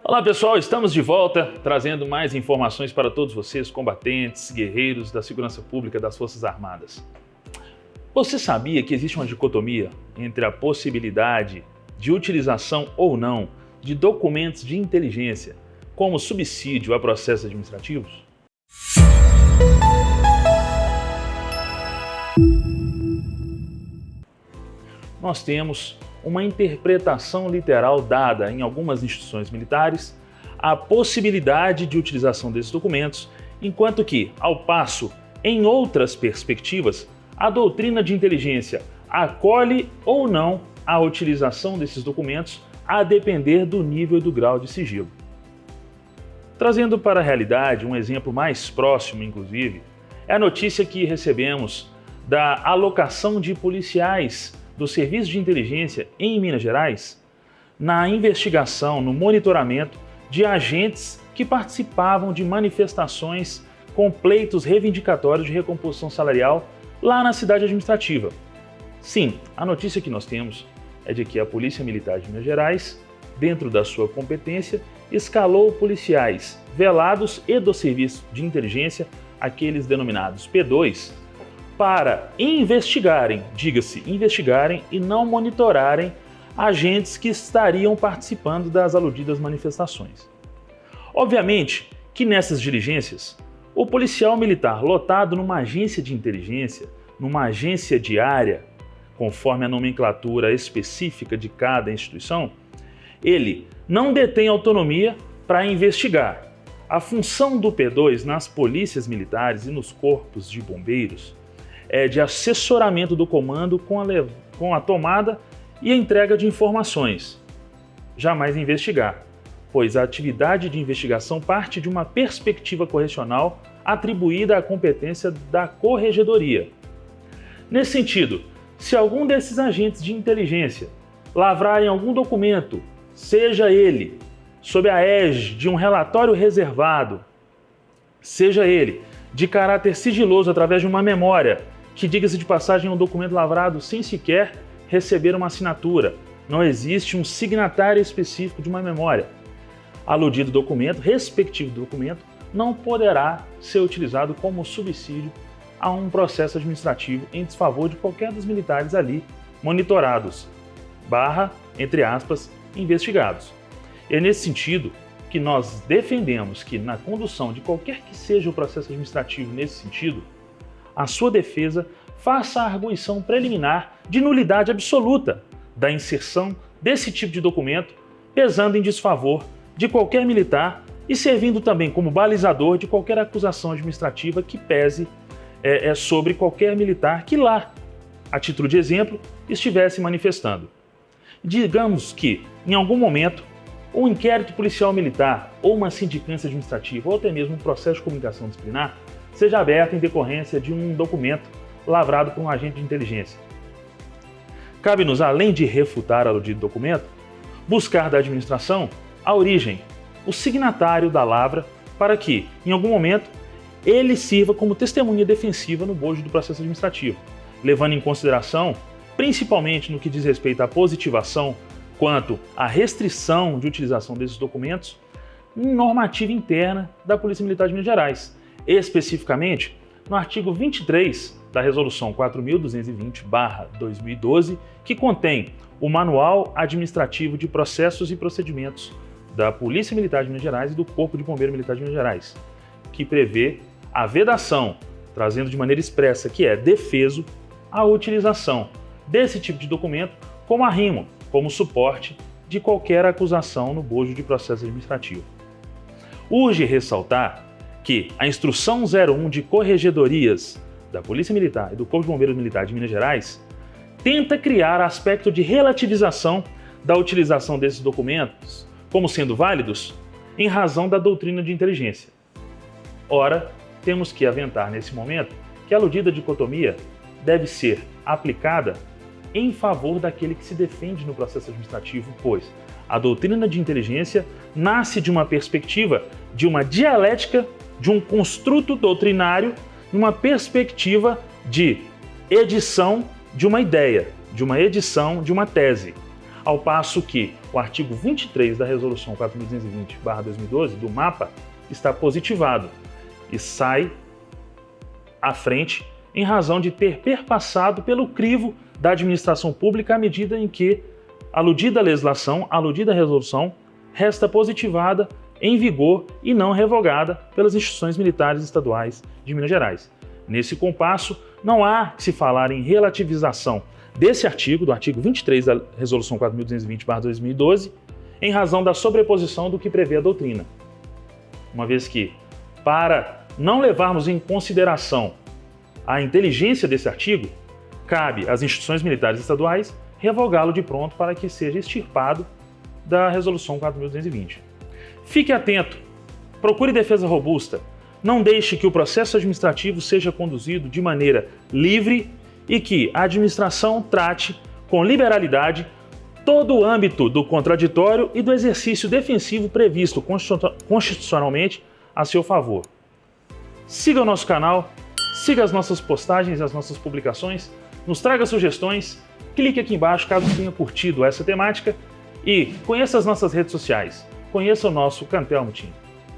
Olá pessoal, estamos de volta trazendo mais informações para todos vocês, combatentes, guerreiros da segurança pública das Forças Armadas. Você sabia que existe uma dicotomia entre a possibilidade de utilização ou não de documentos de inteligência como subsídio a processos administrativos? Nós temos uma interpretação literal dada em algumas instituições militares à possibilidade de utilização desses documentos, enquanto que, ao passo, em outras perspectivas, a doutrina de inteligência acolhe ou não a utilização desses documentos a depender do nível e do grau de sigilo. Trazendo para a realidade um exemplo mais próximo, inclusive, é a notícia que recebemos da alocação de policiais do Serviço de Inteligência em Minas Gerais na investigação, no monitoramento de agentes que participavam de manifestações com pleitos reivindicatórios de recomposição salarial lá na cidade administrativa. Sim, a notícia que nós temos é de que a Polícia Militar de Minas Gerais, dentro da sua competência, escalou policiais velados e do Serviço de Inteligência, aqueles denominados P2, para investigarem, diga-se, investigarem e não monitorarem agentes que estariam participando das aludidas manifestações. Obviamente que nessas diligências, o policial militar lotado numa agência de inteligência, numa agência diária, conforme a nomenclatura específica de cada instituição, ele não detém autonomia para investigar. A função do P2 nas polícias militares e nos corpos de bombeiros é de assessoramento do comando com a tomada e a entrega de informações. Jamais investigar, pois a atividade de investigação parte de uma perspectiva correcional atribuída à competência da corregedoria. Nesse sentido, se algum desses agentes de inteligência lavrarem algum documento, seja ele sob a égide de um relatório reservado, seja ele de caráter sigiloso através de uma memória, que, diga-se de passagem, é um documento lavrado sem sequer receber uma assinatura. Não existe um signatário específico de uma memória. Aludido documento, respectivo documento, não poderá ser utilizado como subsídio a um processo administrativo em desfavor de qualquer dos militares ali monitorados, entre aspas, investigados. É nesse sentido que nós defendemos que, na condução de qualquer que seja o processo administrativo nesse sentido, a sua defesa faça a arguição preliminar de nulidade absoluta da inserção desse tipo de documento, pesando em desfavor de qualquer militar e servindo também como balizador de qualquer acusação administrativa que pese sobre qualquer militar que lá, a título de exemplo, estivesse manifestando. Digamos que, em algum momento, um inquérito policial militar ou uma sindicância administrativa ou até mesmo um processo de comunicação disciplinar seja aberto em decorrência de um documento lavrado por um agente de inteligência. Cabe-nos, além de refutar o aludido documento, buscar da administração a origem, o signatário da lavra, para que, em algum momento, ele sirva como testemunha defensiva no bojo do processo administrativo, levando em consideração, principalmente no que diz respeito à positivação quanto à restrição de utilização desses documentos, normativa interna da Polícia Militar de Minas Gerais, especificamente no artigo 23 da Resolução 4.220/2012, que contém o Manual Administrativo de Processos e Procedimentos da Polícia Militar de Minas Gerais e do Corpo de Bombeiro Militar de Minas Gerais, que prevê a vedação, trazendo de maneira expressa que é defeso a utilização desse tipo de documento como arrimo, como suporte de qualquer acusação no bojo de processo administrativo. Urge ressaltar que a Instrução 01 de Corregedorias da Polícia Militar e do Corpo de Bombeiros Militar de Minas Gerais tenta criar aspecto de relativização da utilização desses documentos como sendo válidos em razão da doutrina de inteligência. Ora, temos que aventar nesse momento que a aludida dicotomia deve ser aplicada em favor daquele que se defende no processo administrativo, pois a doutrina de inteligência nasce de uma perspectiva de uma dialética, de um construto doutrinário, numa perspectiva de edição de uma ideia, de uma edição de uma tese. ao passo que o artigo 23 da Resolução 4.220/2012 do MAPA está positivado e sai à frente em razão de ter perpassado pelo crivo da administração pública à medida em que aludida legislação, aludida resolução, resta positivada em vigor e não revogada pelas instituições militares estaduais de Minas Gerais. Nesse compasso, não há que se falar em relativização desse artigo, do artigo 23 da Resolução 4.220/2012, em razão da sobreposição do que prevê a doutrina. Uma vez que, para não levarmos em consideração a inteligência desse artigo, cabe às instituições militares estaduais revogá-lo de pronto para que seja extirpado da Resolução 4.220. Fique atento, procure defesa robusta, não deixe que o processo administrativo seja conduzido de maneira livre e que a administração trate com liberalidade todo o âmbito do contraditório e do exercício defensivo previsto constitucionalmente a seu favor. Siga o nosso canal, siga as nossas postagens e as nossas publicações, nos traga sugestões, clique aqui embaixo caso tenha curtido essa temática e conheça as nossas redes sociais, conheça o nosso Cantelmo Team.